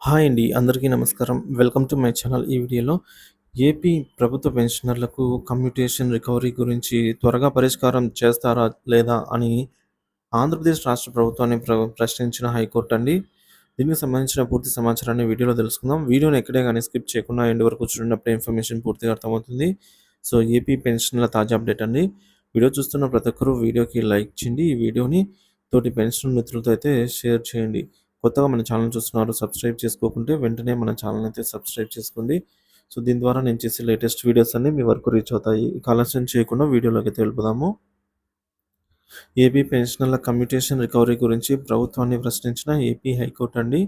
Hi అండి. అందరికీ నమస్కారం. Welcome to my channel. ఈ వీడియోలో ఏపీ ప్రభుత్వ పెన్షనర్లకు కమ్యూటేషన్ రికవరీ గురించి త్వరగా పరిష్కారం చేస్తారా లేదా అని ఆంధ్రప్రదేశ్ రాష్ట్ర ప్రభుత్వాన్ని ప్రశ్నించిన హైకోర్టు అండి. దీనికి సంబంధించిన పూర్తి సమాచారాన్ని వీడియోలో తెలుసుకుందాం. వీడియోని ఎక్కడే గాని స్కిప్ చేయకుండా ఎండ్ వరకు చూడనప్పుడే ఇన్ఫర్మేషన్ పూర్తిగా అర్థమవుతుంది. సో, ఏపీ పెన్షన్‌ల తాజా అప్డేట్ అండి. వీడియో చూస్తున్న ప్రతి ఒక్కరు వీడియోకి లైక్ చేయండి. ఈ వీడియోని తోటి పెన్షన్ మిత్రులతో అయితే షేర్ చేయండి. కొత్తగా మన ఛానల్ చూస్తున్నారు సబ్స్క్రైబ్ చేసుకోకుంటే వెంటనే మన ఛానల్ అయితే సబ్స్క్రైబ్ చేసుకోండి. సో, దీని ద్వారా నేను చేసే లేటెస్ట్ వీడియోస్ అన్నీ మీ వరకు రీచ్ అవుతాయి. ఇక ఆలస్యం చేయకుండా వీడియోలోకి అయితే వెళ్ళిపోదాము. ఏపీ పెన్షనర్ల కమ్యూటేషన్ రికవరీ గురించి ప్రభుత్వాన్ని ప్రశ్నించిన ఏపీ హైకోర్టు అండి.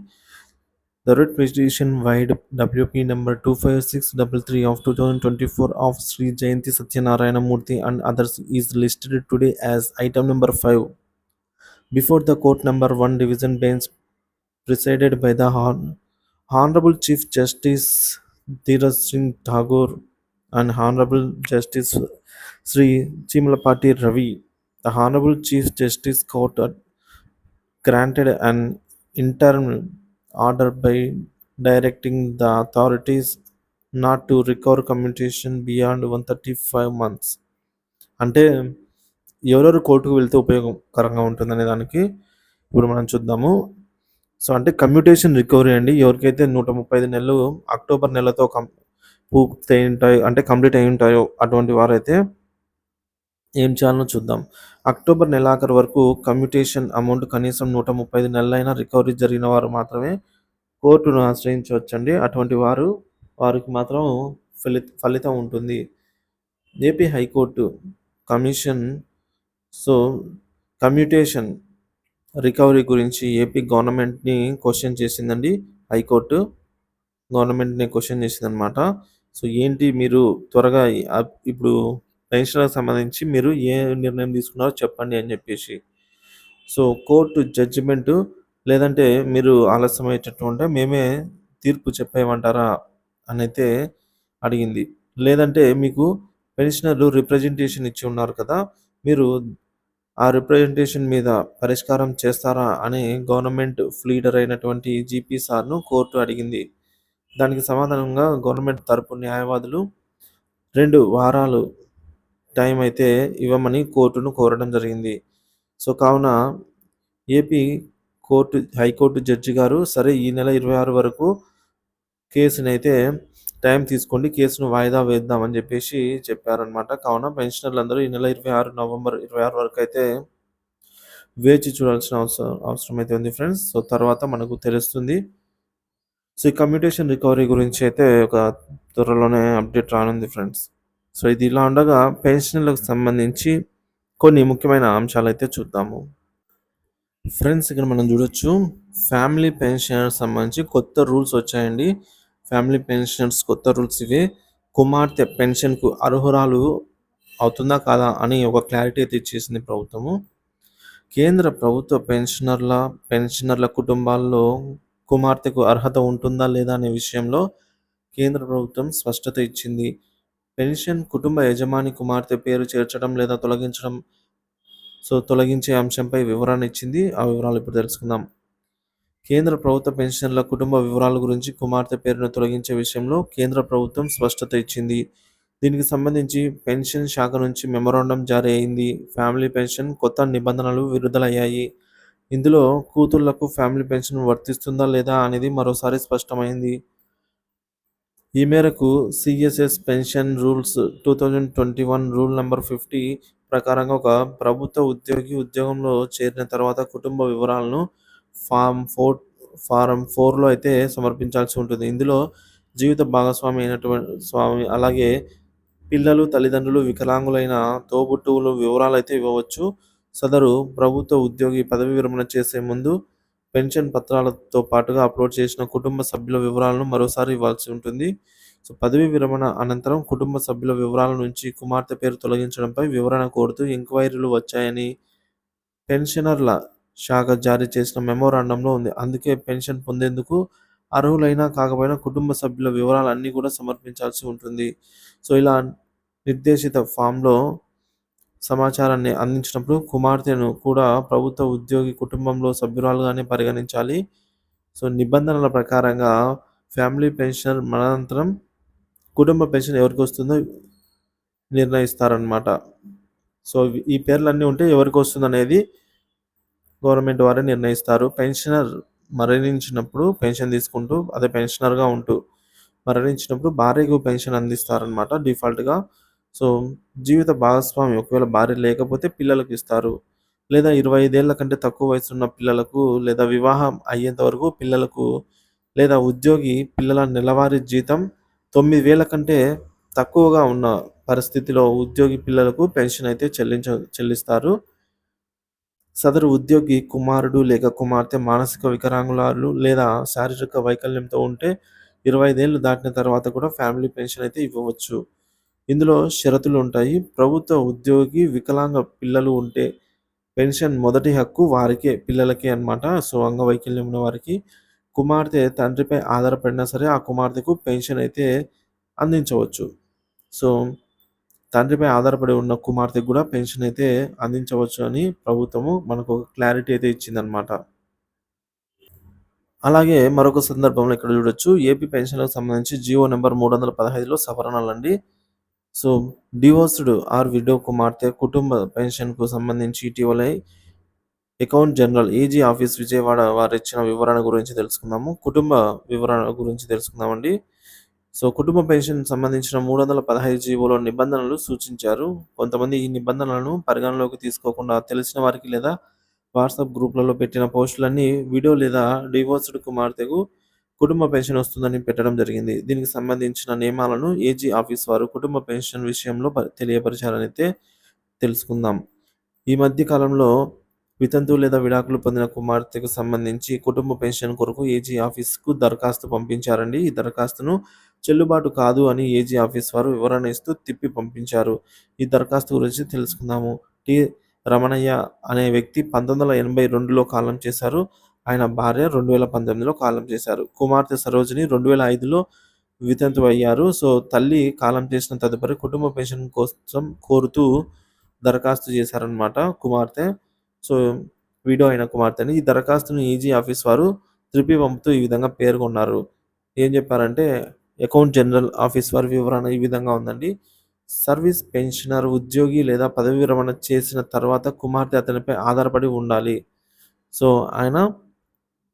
The writ petition wide WP number 25633 of 2024 of Sri Jayanti Satyanarayana Murthy and others is listed today as item number 5 before the court number 1 division bench presided by the Honorable Chief Justice Dheeraj Singh Tagore and Honorable Justice Sri Chimalapati Ravi. The Honorable Chief Justice Court granted an interim order by directing the authorities not to recover commutation beyond 135 months. అంటే ఎవరెవరు కోర్టుకు వెళ్తే ఉపయోగకరంగా ఉంటుందనే దానికి ఇప్పుడు మనం చూద్దాము. సో, అంటే కమ్యూటేషన్ రికవరీ అండి. ఎవరికైతే 135 నెలలు అక్టోబర్ నెలతో పూర్తయి ఉంటాయో అంటే కంప్లీట్ అయి ఉంటాయో అటువంటి వారైతే ఏం చేయాలో చూద్దాం. అక్టోబర్ నెలాఖరు వరకు కమ్యూటేషన్ అమౌంట్ కనీసం 135 నెలలైనా రికవరీ జరిగిన వారు మాత్రమే కోర్టును ఆశ్రయించవచ్చండి. అటువంటి వారికి మాత్రం ఫలితం ఉంటుంది. AP high court commission so, commutation recovery గురించి ఏపీ గవర్నమెంట్‌ని క్వెషన్ చేసిందండి హైకోర్టు. గవర్నమెంట్‌ని క్వెషన్ చేసిందనమాట. సో, ఏంటి మీరు త్వరగా ఇప్పుడు పెన్షన్‌లకు సంబంధించి మీరు ఏ నిర్ణయం తీసుకున్నారో చెప్పండి అని చెప్పేసి. సో, కోర్టు జడ్జిమెంటు లేదంటే మీరు ఆలస్యమయ్యేటట్టు ఉంటే మేమే తీర్పు చెప్పేయమంటారా అనైతే అడిగింది. లేదంటే మీకు పెన్షనర్లు రిప్రజెంటేషన్ ఇచ్చి ఉన్నారు కదా! మీరు ఆ రిప్రజెంటేషన్ మీద పరిష్కారం చేస్తారా అని గవర్నమెంట్ ప్లీడర్ అయినటువంటి జీపీ సార్‌ను కోర్టు అడిగింది. దానికి సమాధానంగా గవర్నమెంట్ తరపు న్యాయవాదులు 2 వారాలు టైం అయితే ఇవ్వమని కోర్టును కోరడం జరిగింది. సో, కావున ఏపీ హైకోర్టు జడ్జి గారు సరే ఈ నెల 26 వరకు కేసునైతే టైం తీసుకోండి. కేసును వాయిదా వేద్దామని చెప్పేసి చెప్పారనమాట. కావున పెన్షనర్లందరూ ఈ నెల నవంబర్ 26 వరకైతే వేచి చూడాల్సిన అవసరం అయితే ఉంది ఫ్రెండ్స్. సో, తర్వాత మనకు తెలుస్తుంది. సో, ఈ కమ్యూటేషన్ రికవరీ గురించి అయితే ఒక త్వరలోనే అప్డేట్ రానుంది ఫ్రెండ్స్. సో, ఇది ఇలా ఉండగా పెన్షన్‌లకు సంబంధించి కొన్ని ముఖ్యమైన అంశాలైతే చూద్దాము. ఫ్రెండ్స్, ఇక్కడ మనం చూడొచ్చు ఫ్యామిలీ పెన్షనర్స్ సంబంధించి కొత్త రూల్స్ వచ్చాయండి. ఫ్యామిలీ పెన్షనర్స్ కొత్త రూల్స్ ఇవే. కుమార్తె పెన్షన్‌కు అర్హురాలు అవుతుందా కాదా అని ఒక క్లారిటీ అయితే ఇచ్చేసింది ప్రభుత్వము. కేంద్ర ప్రభుత్వ పెన్షనర్ల కుటుంబాల్లో కుమార్తెకు అర్హత ఉంటుందా లేదా అనే విషయంలో కేంద్ర ప్రభుత్వం స్పష్టత ఇచ్చింది. పెన్షన్ కుటుంబ యజమాని కుమార్తె పేరు చేర్చడం లేదా తొలగించే అంశంపై వివరణ ఇచ్చింది. ఆ వివరాలు ఇప్పుడు తెలుసుకుందాం. కేంద్ర ప్రభుత్వ పెన్షనర్ల కుటుంబ వివరాల గురించి కుమార్తె పేరును తొలగించే విషయంలో కేంద్ర ప్రభుత్వం స్పష్టత ఇచ్చింది. దీనికి సంబంధించి పెన్షన్ శాఖ నుంచి మెమోరాండం జారీ అయింది. ఫ్యామిలీ పెన్షన్ కొత్త నిబంధనలు విడుదలయ్యాయి. ఇందులో కూతుళ్లకు ఫ్యామిలీ పెన్షన్ వర్తిస్తుందా లేదా అనేది మరోసారి స్పష్టమైంది. ఈ మేరకు CSS pension rules 2021 rule number 50 ప్రకారంగా ఒక ప్రభుత్వ ఉద్యోగి ఉద్యోగంలో చేరిన తర్వాత కుటుంబ వివరాలను ఫారం 4లో అయితే సమర్పించాల్సి ఉంటుంది. ఇందులో జీవిత భాగస్వామి అలాగే పిల్లలు, తల్లిదండ్రులు, వికలాంగులైన తోబుట్టువుల వివరాలైతే ఇవ్వవచ్చు. సదరు ప్రభుత్వ ఉద్యోగి పదవీ విరమణ చేసే ముందు పెన్షన్ పత్రాలతో పాటుగా అప్లోడ్ చేసిన కుటుంబ సభ్యుల వివరాలను మరోసారి ఇవ్వాల్సి ఉంటుంది. సో, పదవీ విరమణ అనంతరం కుటుంబ సభ్యుల వివరాల నుంచి కుమార్తె పేరు తొలగించడంపై వివరణ కోరుతూ ఎంక్వైరీలు వచ్చాయని పెన్షనర్ల శాఖ జారీ చేసిన మెమోరాండంలో ఉంది. అందుకే పెన్షన్ పొందేందుకు అర్హులైనా కాకపోయినా కుటుంబ సభ్యుల వివరాలన్నీ కూడా సమర్పించాల్సి ఉంటుంది. సో, ఇలా నిర్దేశిత ఫామ్‌లో సమాచారాన్ని అందించినప్పుడు కుమార్తెను కూడా ప్రభుత్వ ఉద్యోగి కుటుంబంలో సభ్యురాలుగానే పరిగణించాలి. సో, నిబంధనల ప్రకారంగా ఫ్యామిలీ పెన్షనర్ మరణానంతరం కుటుంబ పెన్షన్ ఎవరికొస్తుందో నిర్ణయిస్తారనమాట. సో, ఈ పేర్లన్నీ ఉంటే ఎవరికొస్తుందనేది గవర్నమెంట్ వారే నిర్ణయిస్తారు. పెన్షనర్ మరణించినప్పుడు పెన్షన్ తీసుకుంటూ అదే పెన్షనర్‌గా ఉంటూ మరణించినప్పుడు భార్యకు పెన్షన్ అందిస్తారనమాట డిఫాల్ట్‌గా. సో, జీవిత భాగస్వామి ఒకవేళ భార్య లేకపోతే పిల్లలకిస్తారు. లేదా 25 ఏళ్ల కంటే తక్కువ వయసున్న పిల్లలకు లేదా వివాహం అయ్యేంత వరకు పిల్లలకు లేదా ఉద్యోగి పిల్లల నెలవారీ జీతం 9,000 కంటే తక్కువగా ఉన్న పరిస్థితిలో ఉద్యోగి పిల్లలకు పెన్షన్ అయితే చెల్లిస్తారు. సదరు ఉద్యోగి కుమారుడు లేక కుమార్తె మానసిక వికలాంగురాలు లేదా శారీరక వైకల్యంతో ఉంటే 25 ఏళ్లు దాటిన తర్వాత కూడా ఫ్యామిలీ పెన్షన్ అయితే ఇవ్వవచ్చు. ఇందులో షరతులుంటాయి. ప్రభుత్వ ఉద్యోగి వికలాంగ పిల్లలు ఉంటే పెన్షన్ మొదటి హక్కు వారికే, పిల్లలకే అన్నమాట. సో, అంగవైకల్యం ఉన్న వారికి. కుమార్తె తండ్రిపై ఆధారపడినా సరే ఆ కుమార్తెకు పెన్షన్ అయితే అందించవచ్చు. సో, తండ్రిపై ఆధారపడి ఉన్న కుమార్తెకు గూడా పెన్షన్ అయితే అందించవచ్చు అని ప్రభుత్వము మనకు ఒక క్లారిటీ అయితే ఇచ్చిందనమాట. అలాగే మరొక సందర్భంలో ఇక్కడ చూడొచ్చు. ఏపీ పెన్షన్‌లకు సంబంధించి జీవో నంబర్ 315లో సవరణలండి. సో, డివోర్స్‌డ్ ఆర్ విడో కుమార్తె కుటుంబ పెన్షన్‌కు సంబంధించి ఇటీవలే account general AG office Vijayawada వారిచ్చిన వివరణ గురించి తెలుసుకుందాము. కుటుంబ వివరణ గురించి తెలుసుకుందామండి. సో, కుటుంబ పెన్షన్‌కి సంబంధించిన 315 జీవోలో నిబంధనలు సూచించారు. కొంతమంది ఈ నిబంధనలను పరిగణలోకి తీసుకోకుండా తెలిసిన వారికి లేదా వాట్సాప్ గ్రూప్‌లలో పెట్టిన పోస్టులన్నీ విడో లేదా డివోర్స్‌డ్ కుమార్తెకు కుటుంబ పెన్షన్ వస్తుందని పెట్టడం జరిగింది. దీనికి సంబంధించిన నియమాలను ఏజీ ఆఫీస్ వారు కుటుంబ పెన్షన్ విషయంలో తెలియపరిచారనైతే తెలుసుకుందాం. ఈ మధ్య కాలంలో వితంతువు లేదా విడాకులు పొందిన కుమార్తెకు సంబంధించి కుటుంబ పెన్షన్ కొరకు ఏజీ ఆఫీస్‌కు దరఖాస్తు పంపించారండి. ఈ దరఖాస్తును చెల్లుబాటు కాదు అని ఏజీ ఆఫీస్ వారు వివరణ ఇస్తూ తిప్పి పంపించారు. ఈ దరఖాస్తు గురించి తెలుసుకుందాము. టి. రమణయ్య అనే వ్యక్తి 1982లో కాలం చేశారు. ఆయన భార్య 2019లో కాలం చేశారు. కుమార్తె సరోజిని 2005లో వితంతువయ్యారు. సో, తల్లి కాలం చేసిన తదుపరి కుటుంబ పెన్షన్ కోసం కోరుతూ దరఖాస్తు చేశారనమాట కుమార్తె. సో, విడో అయిన కుమార్తెని. ఈ దరఖాస్తును ఈజీ ఆఫీస్ వారు తిప్పి పంపుతూ ఈ విధంగా పేర్కొన్నారు. ఏం చెప్పారంటే, అకౌంట్ జనరల్ ఆఫీస్ వారి వివరణ ఈ విధంగా ఉందండి. సర్వీస్ పెన్షనర్ ఉద్యోగి లేదా పదవీ విరమణ చేసిన తర్వాత కుమార్తె అతనిపై ఆధారపడి ఉండాలి. సో, ఆయన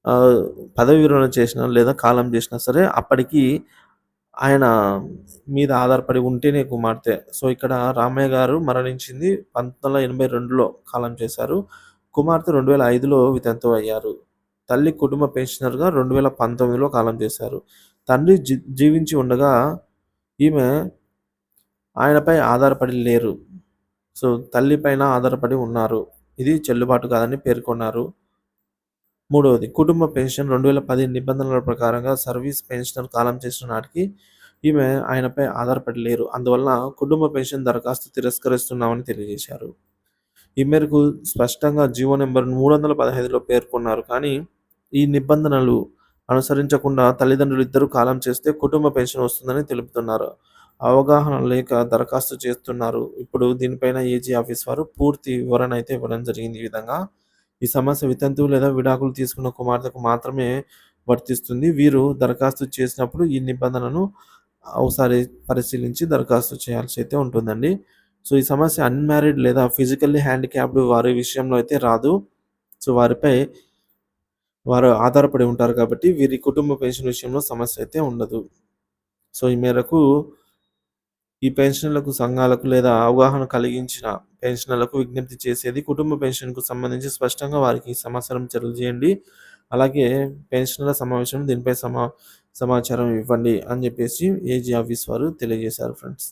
ఆహ్, పదవీ విరమణ చేసినా లేదా కాలం చేసినా సరే అప్పటికి ఆయన మీద ఆధారపడి ఉంటేనే కుమార్తె. సో, ఇక్కడ రామయ్య గారు మరణించింది 1982లో కాలం చేశారు. కుమార్తె 2005లో వితంతువు అయ్యారు. తల్లి కుటుంబ పెన్షనర్‌గా 2019లో కాలం చేశారు. తండ్రి జీవించి ఉండగా ఈమె ఆయనపై ఆధారపడి లేరు. సో, తల్లి పైన ఆధారపడి ఉన్నారు. ఇది చెల్లుబాటు కాదని పేర్కొన్నారు. మూడవది కుటుంబ పెన్షన్ 2010 నిబంధనల ప్రకారంగా సర్వీస్ పెన్షనర్ కాలం చేసిన నాటికి ఈమె ఆయనపై ఆధారపడి లేరు. అందువల్ల కుటుంబ పెన్షన్ దరఖాస్తు తిరస్కరిస్తున్నామని తెలియజేశారు. ఈ మేరకు స్పష్టంగా జీవో నంబర్ 315లో పేర్కొన్నారు. కానీ ఈ నిబంధనలు అనుసరించకుండా తల్లిదండ్రులు ఇద్దరూ కాలం చేస్తే కుటుంబ పెన్షన్ వస్తుందని తెలుపుతున్నారు. అవగాహన లేక దరఖాస్తు చేస్తున్నారు. ఇప్పుడు దీనిపైన ఏజీ ఆఫీస్ వారు పూర్తి వివరణ అయితే ఇవ్వడం జరిగింది ఈ విధంగా. ఈ సమస్య వితంతువు లేదా విడాకులు తీసుకున్న కుమార్తెకు మాత్రమే వర్తిస్తుంది. వీరు దరఖాస్తు చేసినప్పుడు ఈ నిబంధనను ఒకసారి పరిశీలించి దరఖాస్తు చేయాల్సి అయితే ఉంటుందండి. సో, ఈ సమస్య అన్‌మ్యారిడ్ లేదా ఫిజికల్లీ హ్యాండిక్యాప్డ్ వారి విషయంలో అయితే రాదు. సో, వారిపై వారు ఆధారపడి ఉంటారు కాబట్టి వీరి కుటుంబ పెన్షన్ విషయంలో సమస్య అయితే ఉండదు. సో, ఈ మేరకు ఈ పెన్షనర్లకు సంఘాలకు లేదా అవగాహన కలిగించిన పెన్షనర్లకు విజ్ఞప్తి చేసేది కుటుంబ పెన్షన్‌కు సంబంధించి స్పష్టంగా వారికి సమాచారం తెలియజేయండి. అలాగే పెన్షనర్ల సమావేశం దీనిపై సమాచారం ఇవ్వండి అని చెప్పేసి ఏజీ ఆఫీస్ వారు తెలియజేశారు ఫ్రెండ్స్.